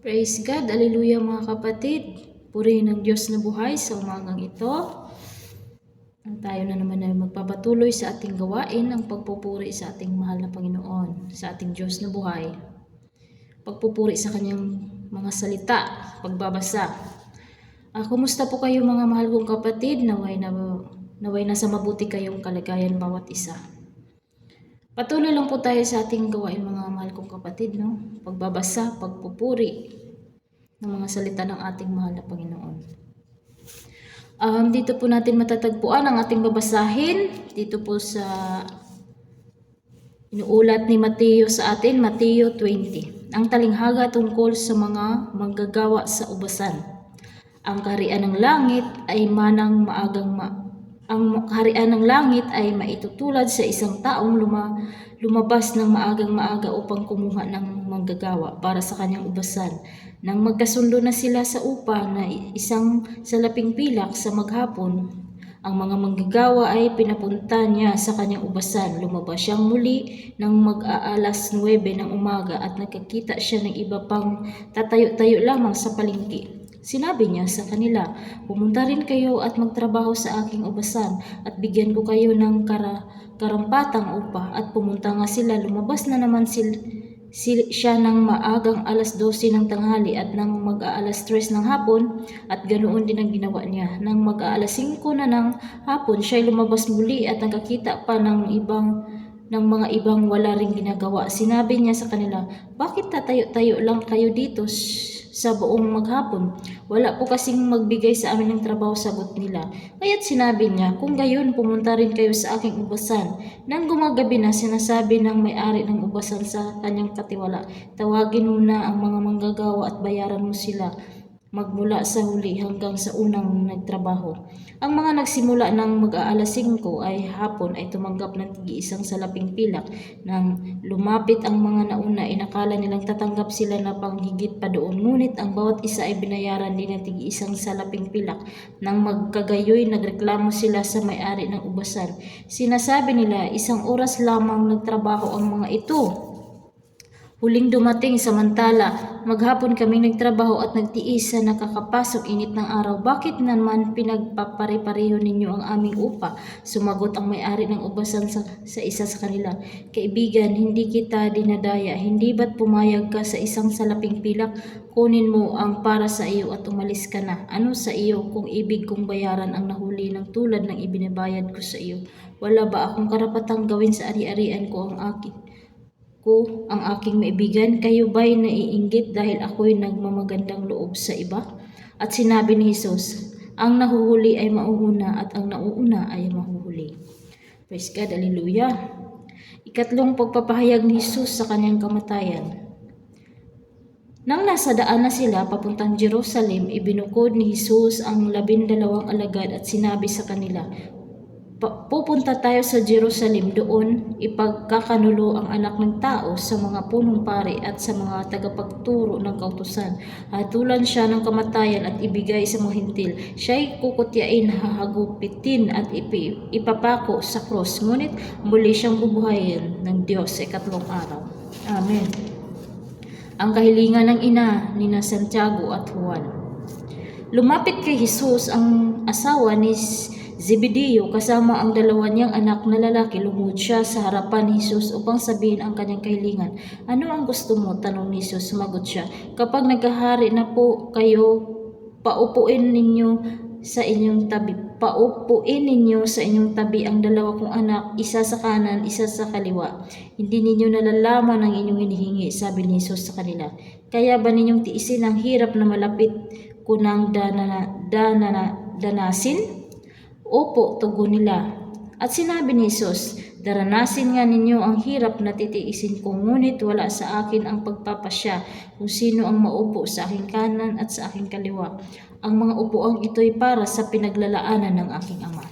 Praise God, Alleluia mga kapatid. Purihin ng Diyos na buhay sa umagang ito. Tayo na naman ay magpapatuloy sa ating gawain ang pagpupuri sa ating mahal na Panginoon, sa ating Diyos na buhay. Pagpupuri sa kanyang mga salita, pagbabasa. Kumusta po kayo mga mahal kong kapatid? Naway na sa mabuti kayong kalagayan bawat isa. Patuloy lang po tayo sa ating gawain mga mahal kong kapatid, no? Pagbabasa, pagpupuri ng mga salita ng ating mahal na Panginoon. Dito po natin matatagpuan ang ating babasahin. Dito po sa inuulat ni Mateo sa atin, Mateo 20. Ang talinghaga tungkol sa mga manggagawa sa ubasan. Ang kaharian ng langit ay ang kaharian ng langit ay maitutulad sa isang taong lumabas ng maagang maaga upang kumuha ng manggagawa para sa kanyang ubasan. Nang magkasundo na sila sa upa na isang salaping pilak sa maghapon, ang mga manggagawa ay pinapunta niya sa kanyang ubasan. Lumabas siyang muli ng mag-aalas 9 ng umaga at nakakita siya ng iba pang tatayo-tayo lamang sa palengke. Sinabi niya sa kanila, "Pumunta rin kayo at magtrabaho sa aking ubasan at bigyan ko kayo ng karampatang upa." At pumunta nga sila, lumabas na naman siya ng maagang alas 12 ng tanghali at nang mag-aalas 3 ng hapon at ganoon din ang ginawa niya. Nang mag-aalas 5 na ng hapon, siya'y lumabas muli at nakakita pa ng mga ibang wala ring ginagawa. Sinabi niya sa kanila, "Bakit tatayo-tayo lang kayo dito sa buong maghapon? Wala po kasing magbigay sa amin ng trabaho," sagot nila. Kaya't sinabi niya, "Kung gayon, pumunta rin kayo sa aking ubasan." Nang gumagabi na, sinasabi ng may-ari ng ubasan sa kanyang katiwala, "Tawagin mo na ang mga manggagawa at bayaran mo sila magmula sa huli hanggang sa unang nagtrabaho." Ang mga nagsimula ng mag-aalas 5 ay hapon ay tumanggap ng tig-isang salaping pilak. Nang lumapit ang mga nauna, inakala nilang tatanggap sila na panghigit pa doon. Ngunit ang bawat isa ay binayaran din ng tig-isang salaping pilak. Nang magkagayoy, nagreklamo sila sa may-ari ng ubasan. Sinasabi nila, "Isang oras lamang nagtrabaho ang mga ito. Huling dumating, samantala maghapon kaming nagtrabaho at nagtiis sa nakakapasok init ng araw. Bakit naman pinagpapare-pareho ninyo ang aming upa?" Sumagot ang may-ari ng ubasan sa isa sa kanila, "Kaibigan, hindi kita dinadaya. Hindi ba't pumayag ka sa isang salaping pilak? Kunin mo ang para sa iyo at umalis ka na. Ano sa iyo kung ibig kong bayaran ang nahuli ng tulad ng ibinabayad ko sa iyo? Wala ba akong karapatang gawin sa ari-arian ko ang aking maibigan? Kayo ba'y naiinggit dahil ako'y nagmamagandang loob sa iba?" At sinabi ni Jesus, "Ang nahuhuli ay mauuna at ang nauuna ay mahuhuli." Praise God, Alleluia. Ikatlong pagpapahayag ni Jesus sa kanyang kamatayan. Nang nasa daan na sila papuntang Jerusalem, ibinukod ni Jesus ang 12 alagad at sinabi sa kanila, "Pupunta tayo sa Jerusalem, doon ipagkakanulo ang anak ng tao sa mga punong pari at sa mga tagapagturo ng kautusan. Hatulan siya ng kamatayan at ibigay sa mga hintil. Siya'y kukutyain, hahagupitin at ipapako sa krus. Ngunit muli siyang bubuhayin ng Diyos sa ikatlong araw." Amen. Ang kahilingan ng ina ni Santiago at Juan. Lumapit kay Jesus ang asawa ni Zebedeo kasama ang dalawa niyang anak na lalaki. Lumuhod siya sa harapan ni Jesus upang sabihin ang kanyang kahilingan. "Ano ang gusto mo?" tanong ni Jesus. Sumagot siya, "Kapag naghahari na po kayo, paupuin ninyo sa inyong tabi ang dalawa kong anak, isa sa kanan, isa sa kaliwa. Hindi ninyo nalalaman ang inyong hinihingi," sabi ni Jesus sa kanila. "Kaya ba ninyong tiisin ang hirap na malapit ko nang danasin?" "Opo," tugon nila. At sinabi ni Jesus, "Daranasin nga ninyo ang hirap na titiisin ko, ngunit wala sa akin ang pagpapasya kung sino ang maupo sa aking kanan at sa aking kaliwa. Ang mga upuang ito'y para sa pinaglalaanan ng aking Ama."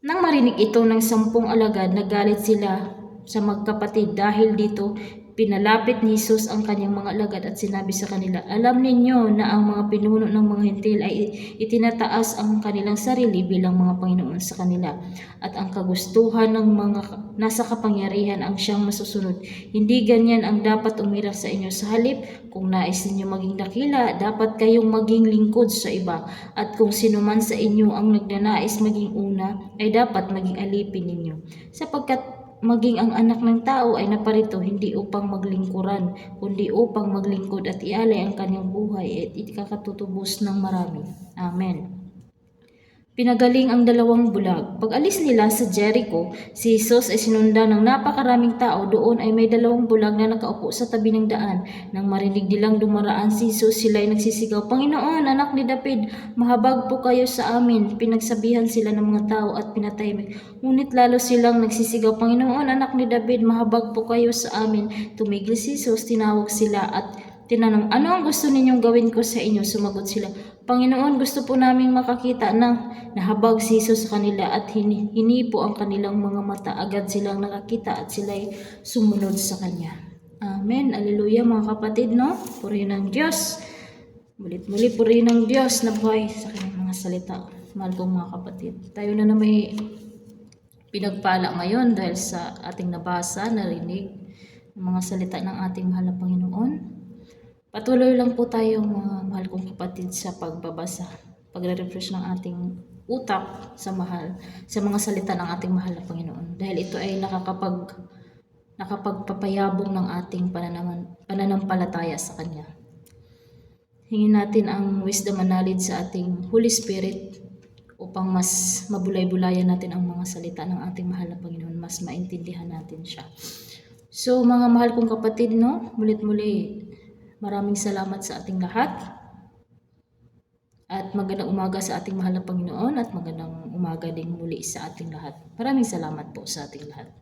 Nang marinig ito ng 10 alagad, nagalit sila sa magkapatid dahil dito Pinalapit ni Jesus ang kanyang mga alagad at sinabi sa kanila, "Alam ninyo na ang mga pinuno ng mga Hintil ay itinataas ang kanilang sarili bilang mga Panginoon sa kanila, at ang kagustuhan ng mga nasa kapangyarihan ang siyang masusunod. Hindi ganyan ang dapat umiral sa inyo. Sa halip, kung nais ninyo maging dakila, dapat kayong maging lingkod sa iba. At kung sino man sa inyo ang nagnanais maging una, ay dapat maging alipin ninyo. Sapagkat maging ang anak ng tao ay naparito hindi upang maglingkuran, kundi upang maglingkod at ialay ang kanyang buhay at ikakatutubos ng marami." Amen. Pinagaling ang dalawang bulag. Pag alis nila sa Jericho, si Jesus ay sinundan ng napakaraming tao. Doon ay may dalawang bulag na nakaupo sa tabi ng daan. Nang marinig nilang dumaraan si Jesus, sila ay nagsisigaw, "Panginoon, anak ni David, mahabag po kayo sa amin." Pinagsabihan sila ng mga tao at pinatahimik. Ngunit lalo silang nagsisigaw, "Panginoon, anak ni David, mahabag po kayo sa amin." Tumigil si Jesus, tinawag sila at tinanong, "Ano ang gusto ninyong gawin ko sa inyo?" Sumagot sila, "Panginoon, gusto po naming makakita ng..." Nahabag si Jesus sa kanila at hinipo ang kanilang mga mata. Agad silang nakakita at sila'y sumunod sa Kanya. Amen. Alleluia mga kapatid, no? Purihin ng Diyos. Mulit-muli purihin ng Diyos na buhay sa Kanyang mga salita. Mahal kong mga kapatid, tayo na may pinagpala ngayon dahil sa ating nabasa, narinig, ng mga salita ng ating mahal na Panginoon. Patuloy lang po tayo mga mahal kong kapatid sa pagbabasa, pagre-refresh ng ating utak sa mga salita ng ating mahal na Panginoon. Dahil ito ay nakapagpapayabong ng ating pananampalataya sa Kanya. Hingin natin ang wisdom and knowledge sa ating Holy Spirit upang mas mabulay-bulayan natin ang mga salita ng ating mahal na Panginoon, mas maintindihan natin siya. So mga mahal kong kapatid, no, mulit-muli maraming salamat sa ating lahat. At magandang umaga sa ating mahal na Panginoon at magandang umaga din muli sa ating lahat. Maraming salamat po sa ating lahat.